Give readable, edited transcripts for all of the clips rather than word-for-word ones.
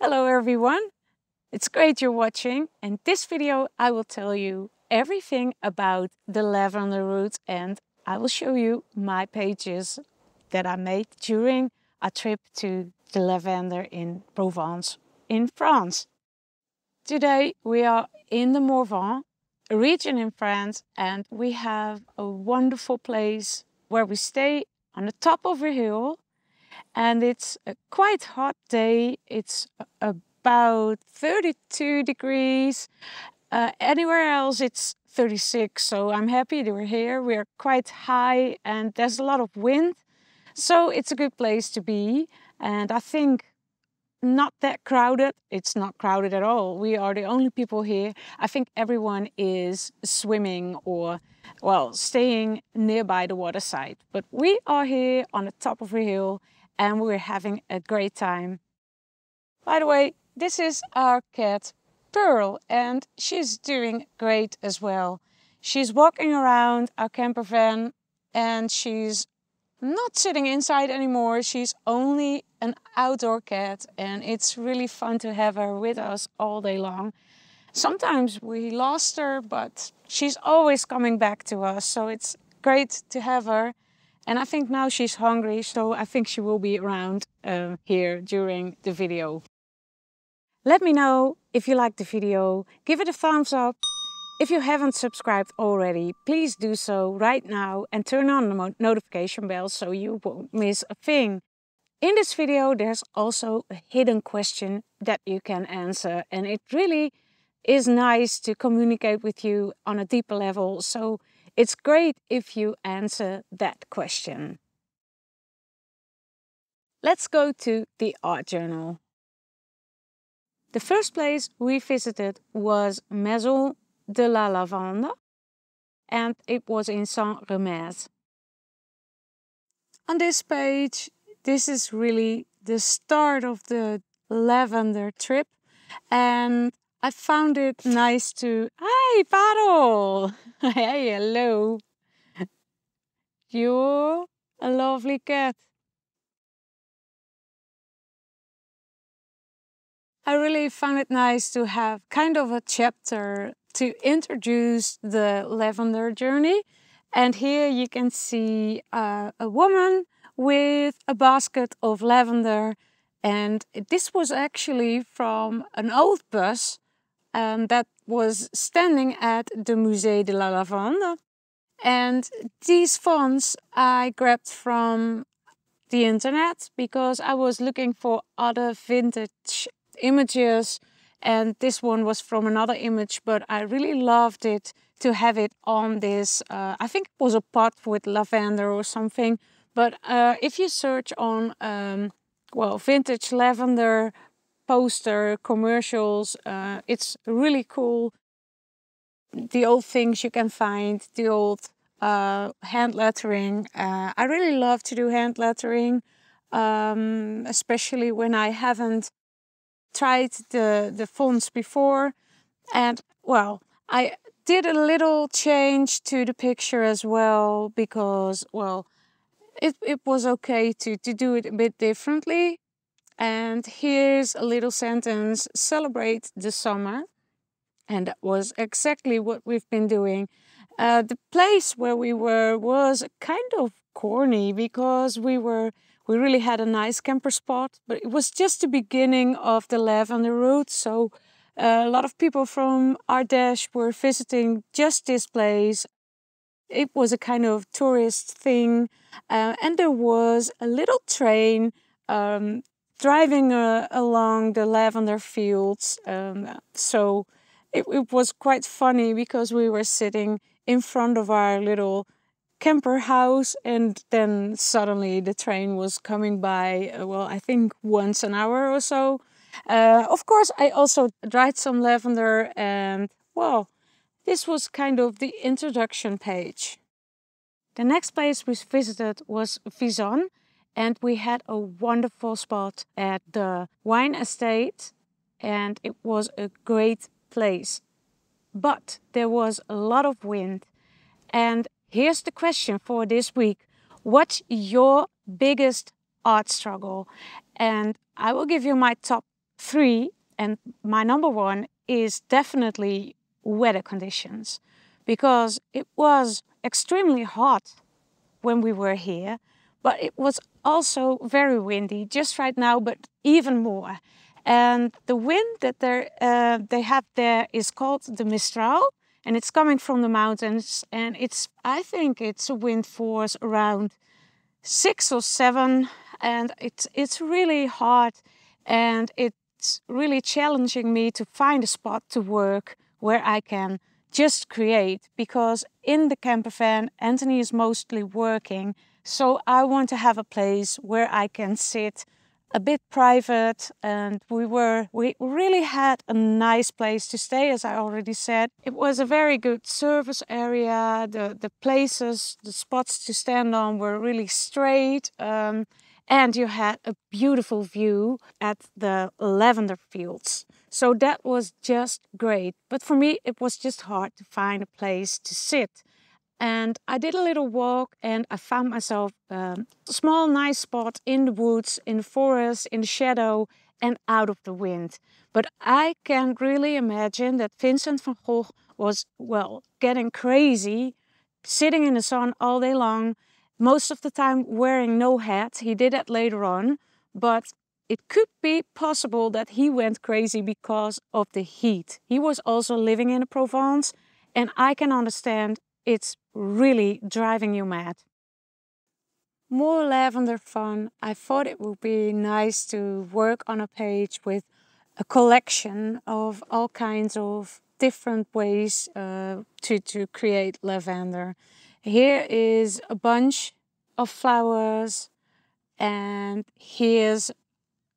Hello everyone, it's great you're watching. In this video I will tell you everything about the lavender route and I will show you my pages that I made during a trip to the lavender in Provence in France. Today we are in the Morvan, a region in France, and we have a wonderful place where we stay on the top of a hill. And it's a quite hot day. It's about 32 degrees. Anywhere else it's 36, so I'm happy that we're here. We're quite high and there's a lot of wind, so it's a good place to be. And I think not that crowded. It's not crowded at all. We are the only people here. I think everyone is swimming or, well, staying nearby the waterside. But we are here on the top of a hill and we're having a great time. By the way, this is our cat Pearl and she's doing great as well. She's walking around our camper van and she's not sitting inside anymore. She's only an outdoor cat and it's really fun to have her with us all day long. Sometimes we lost her, but she's always coming back to us, so it's great to have her. And I think now she's hungry, so I think she will be around here during the video. Let me know if you liked the video. Give it a thumbs up. If you haven't subscribed already, please do so right now and turn on the notification bell so you won't miss a thing. In this video, there's also a hidden question that you can answer, and it really is nice to communicate with you on a deeper level. So it's great if you answer that question. Let's go to the art journal. The first place we visited was Maison de la Lavende, and it was in Saint-Rémy. On this page, this is really the start of the lavender trip, and I found it nice to... Hi, Parel! Hey, hello! You're a lovely cat. I really found it nice to have kind of a chapter to introduce the lavender journey. And here you can see a woman with a basket of lavender. And this was actually from an old bus that was standing at the Musée de la Lavende. And these fonts I grabbed from the internet because I was looking for other vintage images, and this one was from another image, but I really loved it to have it on this, I think it was a pot with lavender or something, but if you search on, well, vintage lavender poster commercials, it's really cool. The old things you can find, the old hand lettering. I really love to do hand lettering, especially when I haven't tried the fonts before. And well, I did a little change to the picture as well because, well, it was okay to do it a bit differently. And here's a little sentence: celebrate the summer. And that was exactly what we've been doing. The place where we were was kind of corny because we really had a nice camper spot, but it was just the beginning of the lavender route. So a lot of people from Ardèche were visiting just this place. It was a kind of tourist thing. And there was a little train driving along the lavender fields. So it was quite funny because we were sitting in front of our little camper house and then suddenly the train was coming by, well, I think once an hour or so. Of course, I also dried some lavender and, well, this was kind of the introduction page. The next place we visited was Vizon, and we had a wonderful spot at the wine estate, and it was a great place. But there was a lot of wind. And here's the question for this week: what's your biggest art struggle? And I will give you my top three, and my number one is definitely weather conditions, because it was extremely hot when we were here, but it was also very windy just right now, but even more. And the wind that they have there is called the Mistral, and it's coming from the mountains, and I think it's a wind force around 6 or 7, and it's really hard, and it's really challenging me to find a spot to work where I can just create, because in the camper van Anthony is mostly working, so I want to have a place where I can sit a bit private. And we really had a nice place to stay, as I already said. It was a very good service area. The places, the spots to stand on were really straight, and you had a beautiful view at the lavender fields. So that was just great. But for me, it was just hard to find a place to sit. And I did a little walk, and I found myself a small, nice spot in the woods, in the forest, in the shadow, and out of the wind. But I can really imagine that Vincent van Gogh was, well, getting crazy, sitting in the sun all day long, most of the time wearing no hat. He did that later on, but it could be possible that he went crazy because of the heat. He was also living in Provence, and I can understand it's really driving you mad. More lavender fun. I thought it would be nice to work on a page with a collection of all kinds of different ways to create lavender. Here is a bunch of flowers, and here's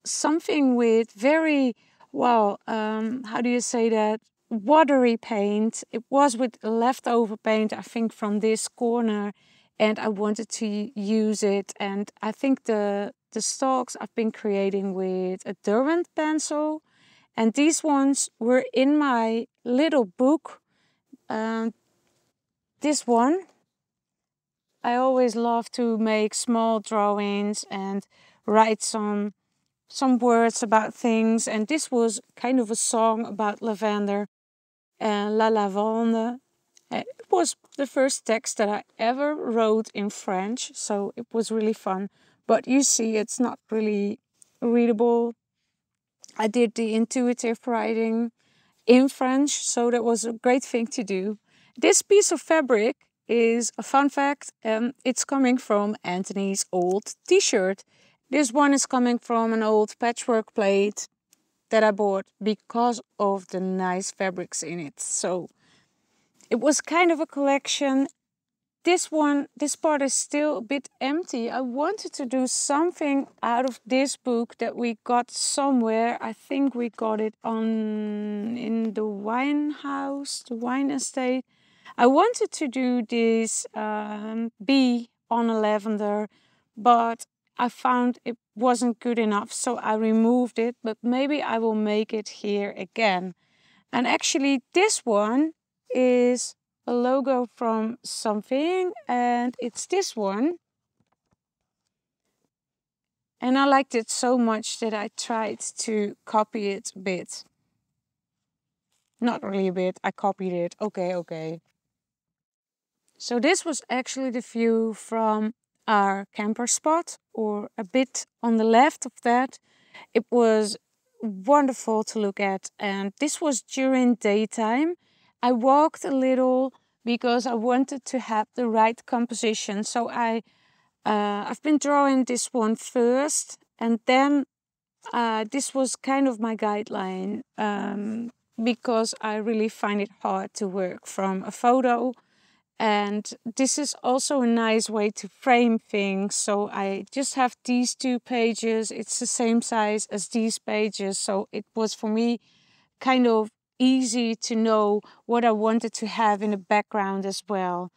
something with very, well, how do you say that? Watery paint. It was with leftover paint, I think, from this corner, and I wanted to use it. And I think the stalks I've been creating with a Derwent pencil, and these ones were in my little book. This one, I always love to make small drawings and write some words about things, and this was kind of a song about lavender, La Lavende. It was the first text that I ever wrote in French, so it was really fun. But you see, it's not really readable. I did the intuitive writing in French, so that was a great thing to do. This piece of fabric is a fun fact. It's coming from Anthony's old t-shirt. This one is coming from an old patchwork plate that I bought because of the nice fabrics in it. So it was kind of a collection. This part is still a bit empty. I wanted to do something out of this book that we got somewhere. I think we got it in the wine house, the wine estate. I wanted to do this bee on a lavender, but I found it wasn't good enough, so I removed it. But maybe I will make it here again. And actually, this one is a logo from something, and it's this one. And I liked it so much that I tried to copy it a bit. Not really a bit, I copied it. Okay. So this was actually the view from our camper spot, or a bit on the left of that. It was wonderful to look at, and this was during daytime. I walked a little because I wanted to have the right composition. So I've been drawing this one first, and then this was kind of my guideline, because I really find it hard to work from a photo. And this is also a nice way to frame things. So I just have these 2 pages. It's the same size as these pages. So it was for me kind of easy to know what I wanted to have in the background as well.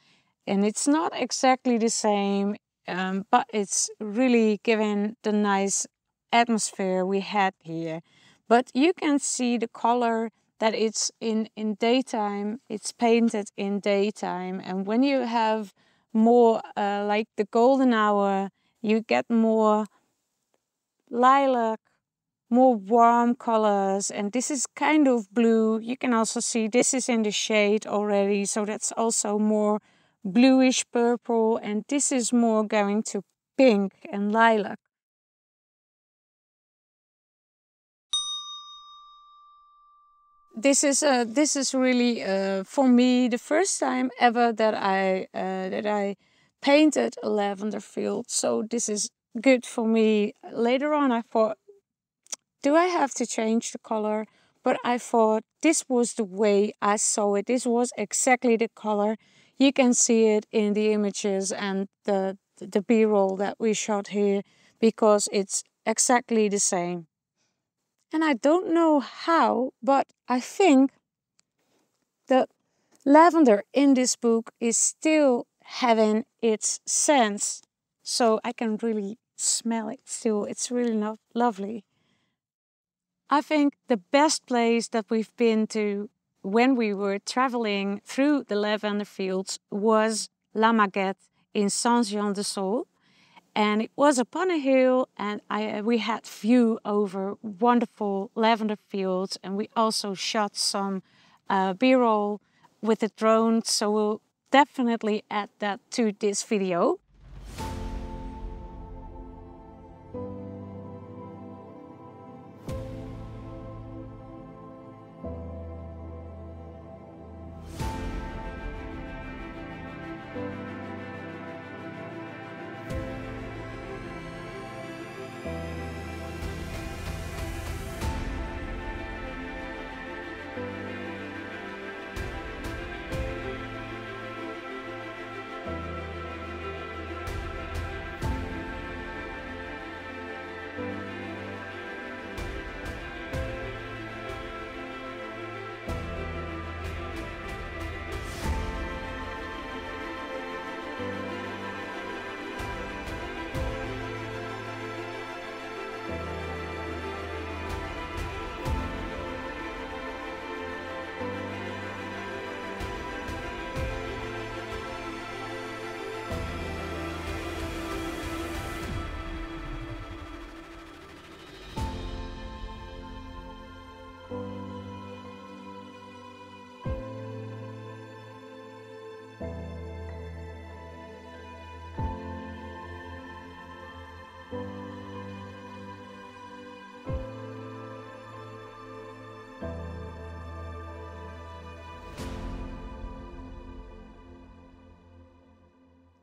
And it's not exactly the same, but it's really giving the nice atmosphere we had here. But you can see the color that it's in daytime, it's painted in daytime. And when you have more like the golden hour, you get more lilac, more warm colors, and this is kind of blue. You can also see this is in the shade already, so that's also more bluish purple, and this is more going to pink and lilac. This is really for me the first time ever that I painted a lavender field. So this is good for me. Later on, I thought, do I have to change the color? But I thought this was the way I saw it. This was exactly the color. You can see it in the images and the B-roll that we shot here, because it's exactly the same. And I don't know how, but I think the lavender in this book is still having its scent. So I can really smell it still. It's really lovely. I think the best place that we've been to when we were traveling through the lavender fields was La Maguette in Saint-Jean-de-Saulx. And it was upon a hill, and we had view over wonderful lavender fields, and we also shot some B-roll with a drone, so we'll definitely add that to this video.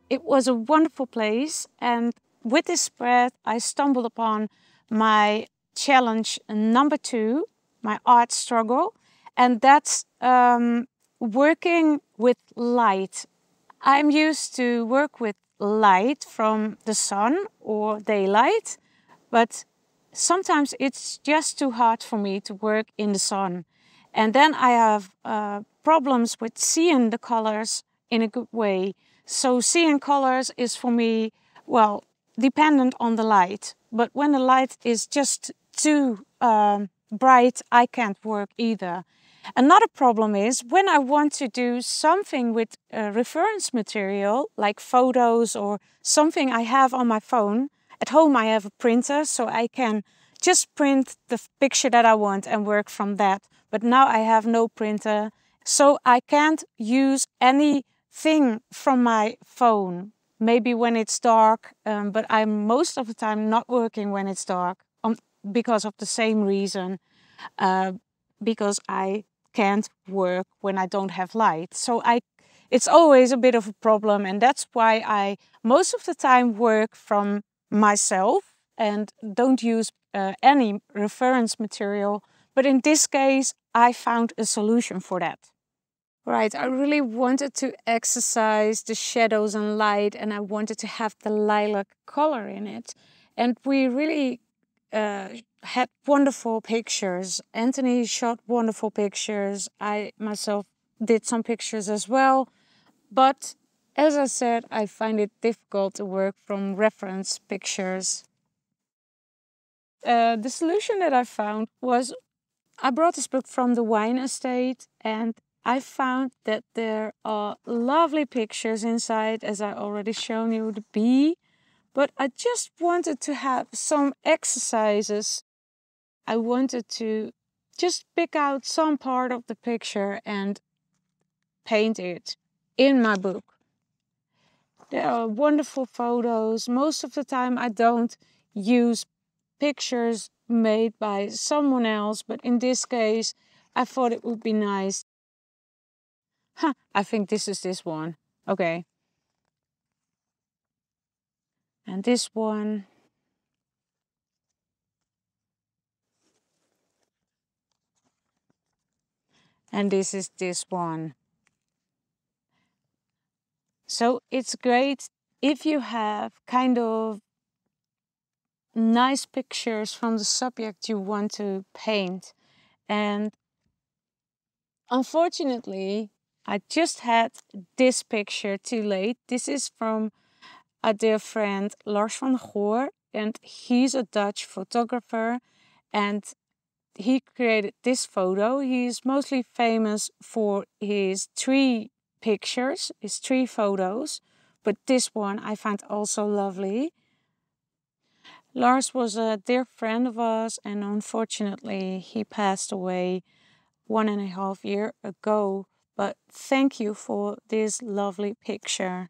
It was a wonderful place, and with this spread I stumbled upon my challenge number 2, my art struggle, and that's working with light. I'm used to work with light from the sun or daylight, but sometimes it's just too hard for me to work in the sun. And then I have problems with seeing the colors in a good way. So seeing colors is for me, well, dependent on the light. But when the light is just too bright, I can't work either. Another problem is when I want to do something with reference material, like photos or something I have on my phone. At home I have a printer, so I can just print the picture that I want and work from that. But now I have no printer, so I can't use anything from my phone. Maybe when it's dark, but I'm most of the time not working when it's dark because of the same reason, because I can't work when I don't have light. So it's always a bit of a problem, and that's why I most of the time work from myself and don't use any reference material. But in this case, I found a solution for that. Right, I really wanted to exercise the shadows and light, and I wanted to have the lilac color in it. And we really had wonderful pictures. Anthony shot wonderful pictures. I myself did some pictures as well. But as I said, I find it difficult to work from reference pictures. The solution that I found was I brought this book from the wine estate, and I found that there are lovely pictures inside, as I already shown you the bee. But I just wanted to have some exercises I wanted to just pick out some part of the picture and paint it in my book. There are wonderful photos. Most of the time I don't use pictures made by someone else, but in this case I thought it would be nice. I think this is this one. Okay. And this one. And this is this one. So it's great if you have kind of nice pictures from the subject you want to paint. And unfortunately, I just had this picture too late. This is from a dear friend, Lars van Goor, and he's a Dutch photographer, and he created this photo. He's mostly famous for his tree pictures, his tree photos, but this one I find also lovely. Lars was a dear friend of us, and unfortunately he passed away 1.5 years ago. But thank you for this lovely picture.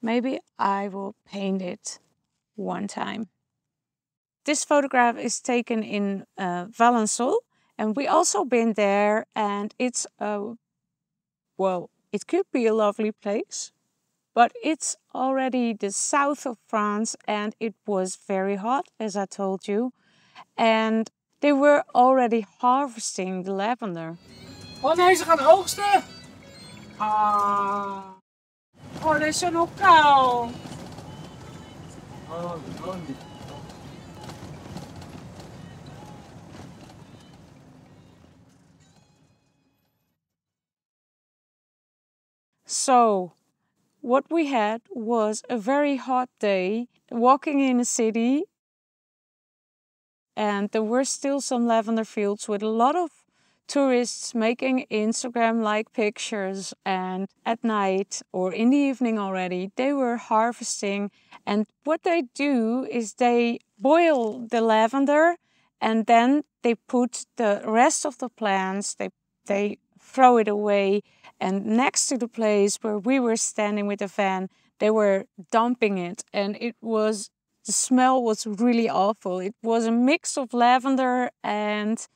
Maybe I will paint it one time. This photograph is taken in Valensol, and we also been there, and it's well, it could be a lovely place, but it's already the south of France, and it was very hot, as I told you, and they were already harvesting the lavender. Oh nee, ze gaan oogsten! Ah. Oh, dit is zo nog koud. Oh, So, what we had was a very hot day, walking in a city, and there were still some lavender fields with a lot of tourists making Instagram-like pictures, and at night or in the evening already, they were harvesting. And what they do is they boil the lavender, and then they put the rest of the plants, they throw it away. And next to the place where we were standing with the van, they were dumping it, and the smell was really awful. It was a mix of lavender, and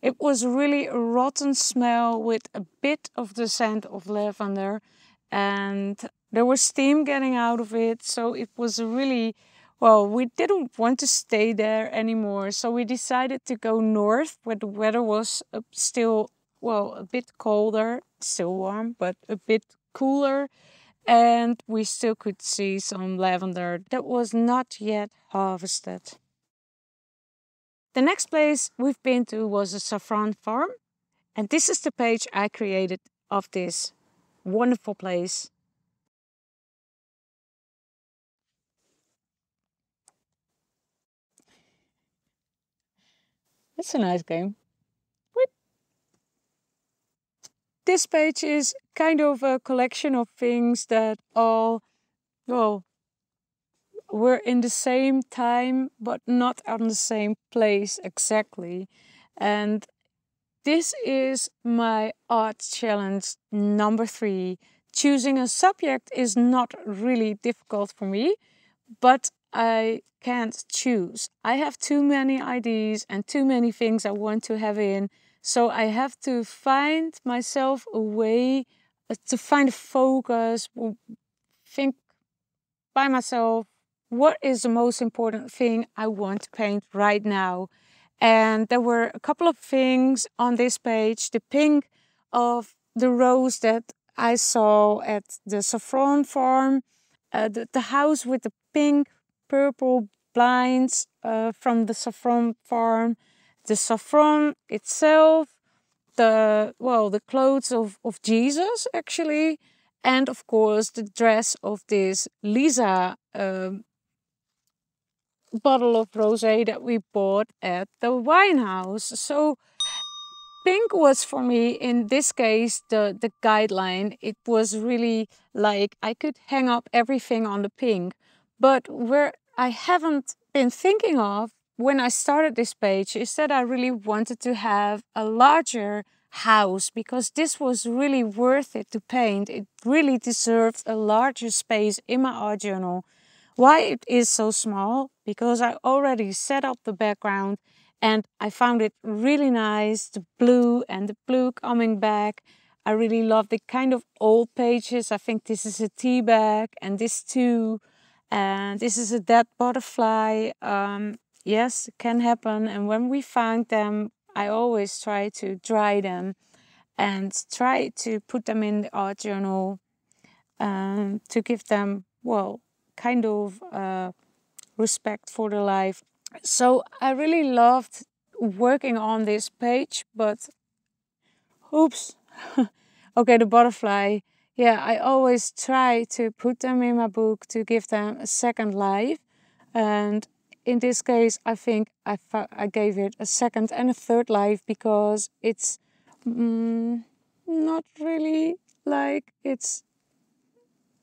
it was really a rotten smell with a bit of the scent of lavender, and there was steam getting out of it. So it was really, well, we didn't want to stay there anymore. So we decided to go north where the weather was still, well, a bit colder, still warm, but a bit cooler. And we still could see some lavender that was not yet harvested. The next place we've been to was a saffron farm, and this is the page I created of this wonderful place. It's a nice game. This page is kind of a collection of things that all, well, were in the same time, but not on the same place exactly. And this is my art challenge number 3. Choosing a subject is not really difficult for me, but I can't choose. I have too many ideas and too many things I want to have in. So I have to find myself a way to find a focus, think by myself, what is the most important thing I want to paint right now? And there were a couple of things on this page. The pink of the rose that I saw at the saffron farm, the house with the pink, purple blinds from the saffron farm, the saffron itself, the clothes of Jesus actually, and of course the dress of this Lisa bottle of rosé that we bought at the wine house. So pink was for me in this case the guideline. It was really like I could hang up everything on the pink. But where I haven't been thinking of when I started this page is that I really wanted to have a larger house because this was really worth it to paint. It really deserved a larger space in my art journal. Why it is so small? Because I already set up the background and I found it really nice, the blue coming back. I really love the kind of old pages. I think this is a tea bag and this too. And this is a dead butterfly. Yes, it can happen. And when we find them, I always try to dry them and try to put them in the art journal to give them, well, kind of respect for the life. So I really loved working on this page, but oops. Okay, the butterfly. Yeah, I always try to put them in my book to give them a second life. And in this case, I think I gave it a second and a third life because it's not really like it's...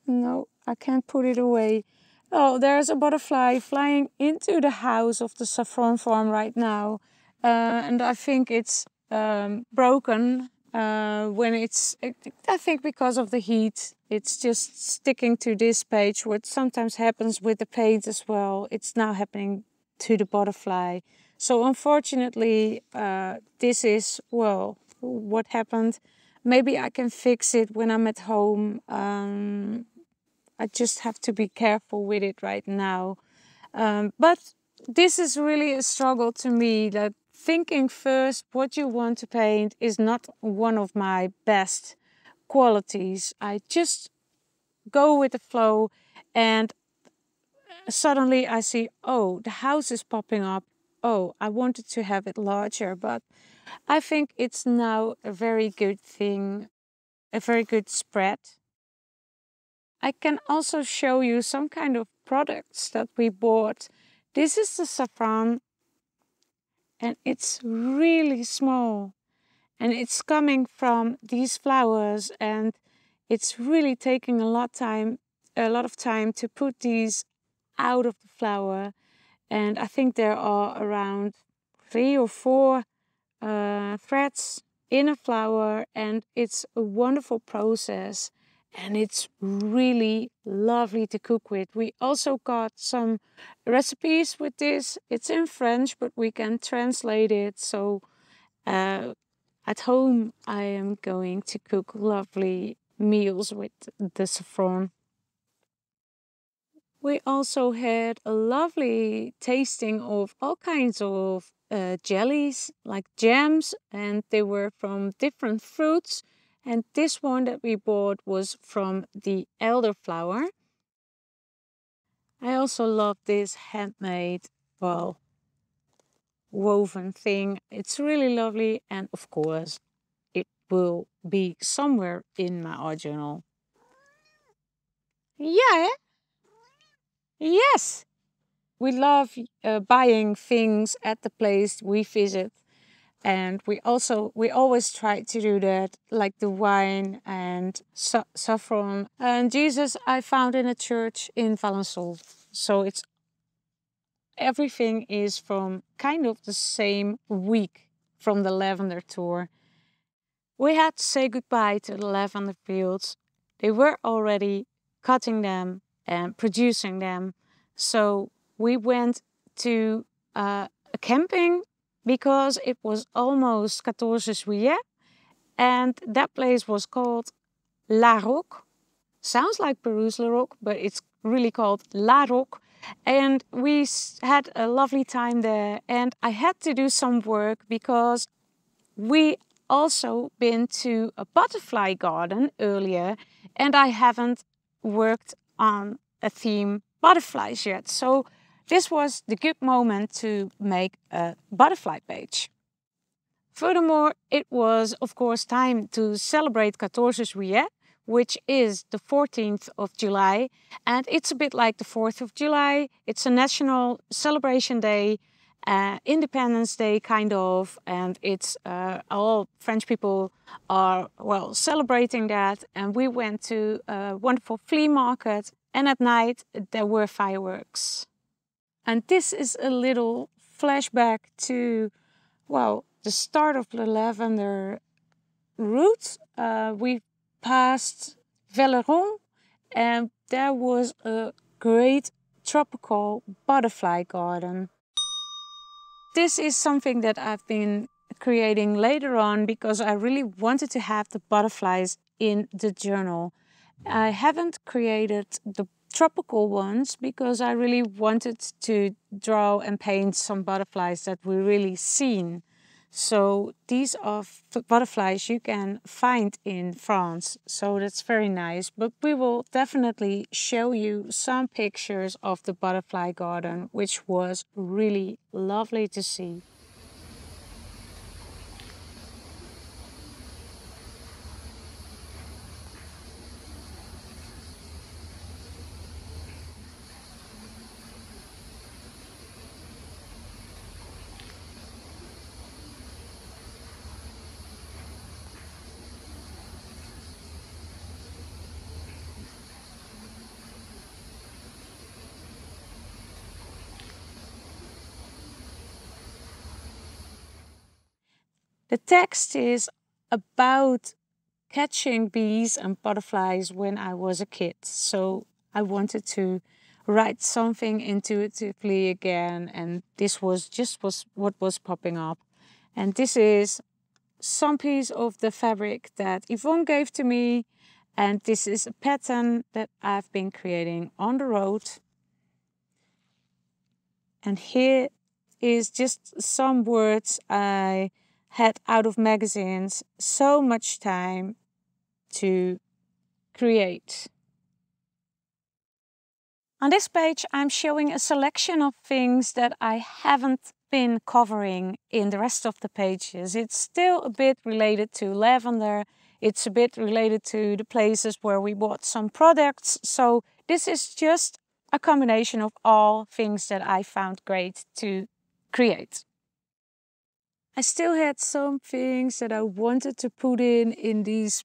No, I can't put it away. Oh, there's a butterfly flying into the house of the saffron farm right now. And I think it's broken when I think because of the heat. It's just sticking to this page, what sometimes happens with the paint as well. It's now happening to the butterfly. So unfortunately, this is, well, what happened. Maybe I can fix it when I'm at home. I just have to be careful with it right now. But this is really a struggle to me, that thinking first what you want to paint is not one of my best qualities. I just go with the flow and suddenly I see, oh, the house is popping up. Oh, I wanted to have it larger, but I think it's now a very good thing, a very good spread. I can also show you some kind of products that we bought. This is the saffron and it's really small and it's coming from these flowers, and it's really taking a lot of time to put these out of the flower. And I think there are around 3 or 4 threads in a flower, and it's a wonderful process and it's really lovely to cook with. We also got some recipes with this. It's in French, but we can translate it. So at home I am going to cook lovely meals with the saffron. We also had a lovely tasting of all kinds of jellies, like jams, and they were from different fruits. And this one that we bought was from the elderflower. I also love this handmade, well, woven thing. It's really lovely, and of course, it will be somewhere in my art journal. Yeah, yes. We love buying things at the place we visit, and we always try to do that, like the wine and saffron. And Jesus I found in a church in Valençol, so it's everything is from kind of the same week from the lavender tour. We had to say goodbye to the lavender fields. They were already cutting them and producing them, so we went to a camping because it was almost 14 juillet, and that place was called La Roque. Sounds like Peru's La Roque, but it's really called La Roque. And we had a lovely time there, and I had to do some work because we also been to a butterfly garden earlier, and I haven't worked on a theme butterflies yet. So this was the good moment to make a butterfly page. Furthermore, it was of course time to celebrate 14 juillet, which is the 14th of July. And it's a bit like the 4th of July. It's a national celebration day, Independence Day kind of. And it's all French people are, well, celebrating that. And we went to a wonderful flea market. And at night there were fireworks. And this is a little flashback to, well, the start of the lavender route. We passed Veleron, and there was a great tropical butterfly garden. This is something that I've been creating later on because I really wanted to have the butterflies in the journal. I haven't created the tropical ones because I really wanted to draw and paint some butterflies that we really seen. So these are butterflies you can find in France. So that's very nice. But we will definitely show you some pictures of the butterfly garden, which was really lovely to see. The text is about catching bees and butterflies when I was a kid. So I wanted to write something intuitively again, and this was what was popping up. And this is some piece of the fabric that Yvonne gave to me, and this is a pattern that I've been creating on the road. And here is just some words I had out of magazines. So much time to create. On this page, I'm showing a selection of things that I haven't been covering in the rest of the pages. It's still a bit related to lavender. It's a bit related to the places where we bought some products. So this is just a combination of all things that I found great to create. I still had some things that I wanted to put in these,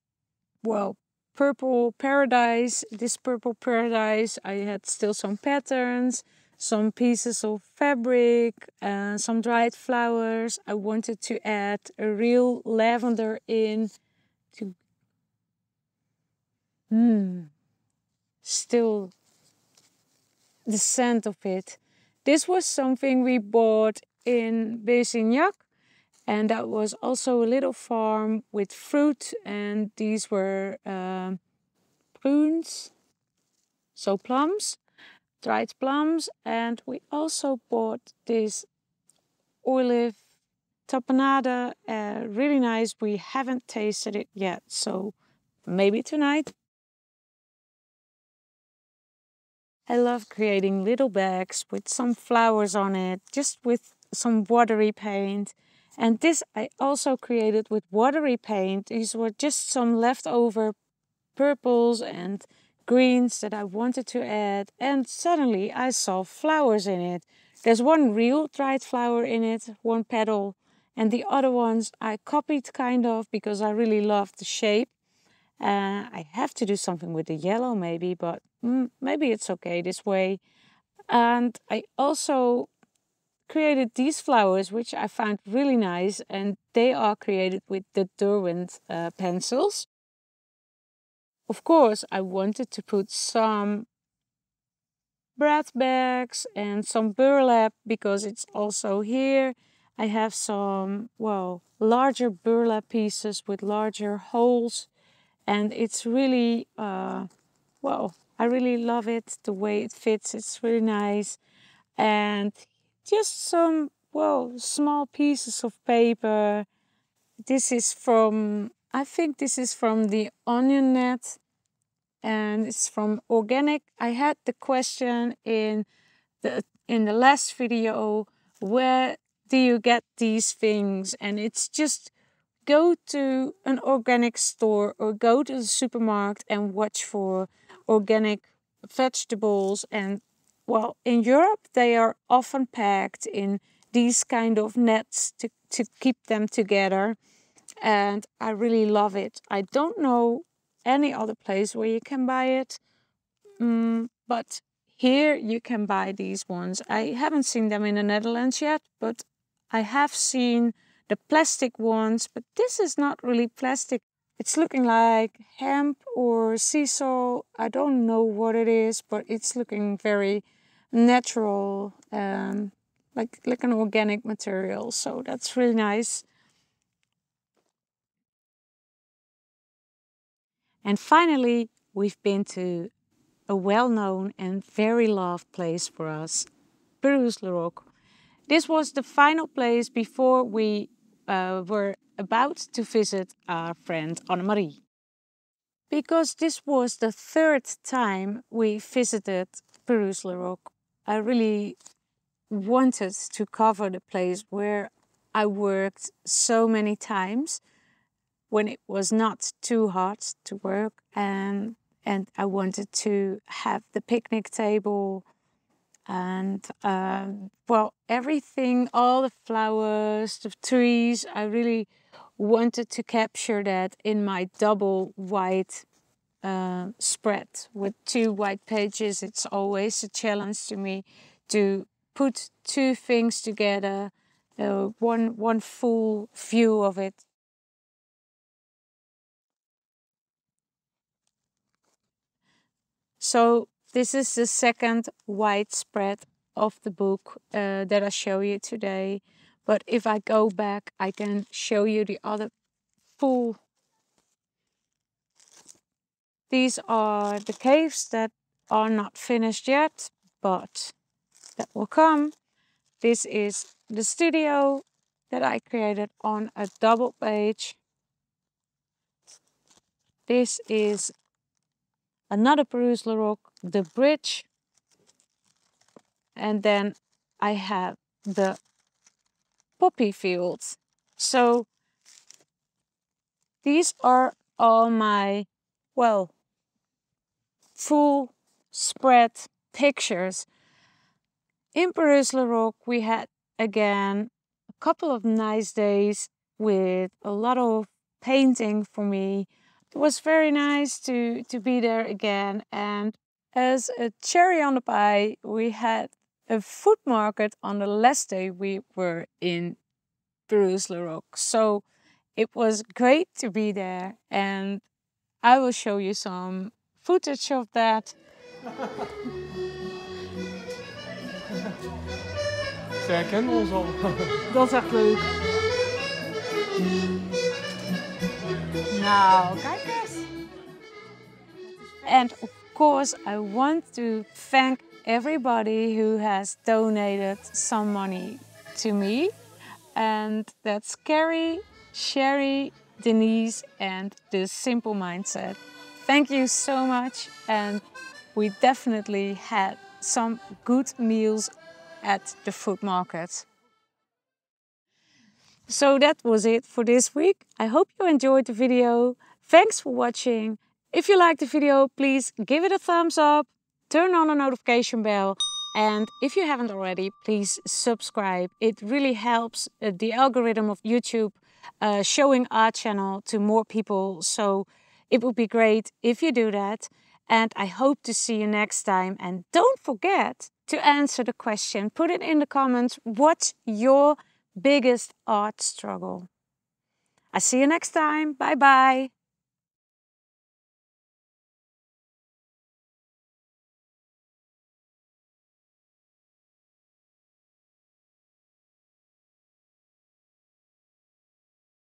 well, purple paradise. This purple paradise, I had still some patterns, some pieces of fabric, some dried flowers. I wanted to add a real lavender in to still the scent of it. This was something we bought in Bésignac, and that was also a little farm with fruit, and these were prunes, so plums, dried plums. And we also bought this olive tapenade, really nice. We haven't tasted it yet, so maybe tonight. I love creating little bags with some flowers on it, just with some watery paint. And this I also created with watery paint. These were just some leftover purples and greens that I wanted to add, and suddenly I saw flowers in it. There's one real dried flower in it, one petal, and the other ones I copied kind of because I really loved the shape. I have to do something with the yellow maybe, but maybe it's okay this way. And I also created these flowers, which I found really nice, and they are created with the Derwent pencils. Of course, I wanted to put some bread bags and some burlap because it's also here. I have some, well, larger burlap pieces with larger holes, and it's really, well, I really love it, the way it fits. It's really nice. And just some, well, small pieces of paper. This is from, I think this is from the Onion Net, and it's from organic. I had the question in the last video, where do you get these things? And it's just go to an organic store or go to the supermarket and watch for organic vegetables. And well, in Europe they are often packed in these kind of nets to keep them together, and I really love it. I don't know any other place where you can buy it, but Here you can buy these ones. I haven't seen them in the Netherlands yet, but I have seen the plastic ones, but this is not really plastic. It's looking like hemp or sisal. I don't know what it is, but it's looking very natural, like an organic material. So that's really nice. And finally, we've been to a well-known and very loved place for us, Perouse-le-Roc. This was the final place before we were about to visit our friend Annemarie. Because this was the third time we visited Perouse-le-Roc, I really wanted to cover the place where I worked so many times when it was not too hot to work, and I wanted to have the picnic table and well, everything, all the flowers, the trees. I really wanted to capture that in my double white spread with 2 white pages. It's always a challenge to me to put 2 things together, one full view of it. So this is the second white spread of the book that I show you today. But if I go back, I can show you the other full. These are the caves that are not finished yet, but that will come. This is the studio that I created on a double page. This is another Perouse-le-Roc, the bridge. And then I have the poppy fields. So these are all my, well, full spread pictures. In Perouse-le-Roc we had again a couple of nice days with a lot of painting for me. It was very nice to be there again, and as a cherry on the pie we had a food market on the last day we were in Perouse-le-Roc. So it was great to be there, and I will show you some footage of that. Ze herkennen ons al. Dat is echt leuk. Nou, kijk eens. And of course, I want to thank everybody who has donated some money to me. And that's Carrie, Sherry, Denise, and The Simple Mindset. Thank you so much. And we definitely had some good meals at the food market. So that was it for this week. I hope you enjoyed the video. Thanks for watching. If you liked the video, please give it a thumbs up, turn on the notification bell, and if you haven't already, please subscribe. It really helps the algorithm of YouTube showing our channel to more people. So it would be great if you do that. And I hope to see you next time. And don't forget to answer the question. Put it in the comments. What's your biggest art struggle? I see you next time. Bye bye.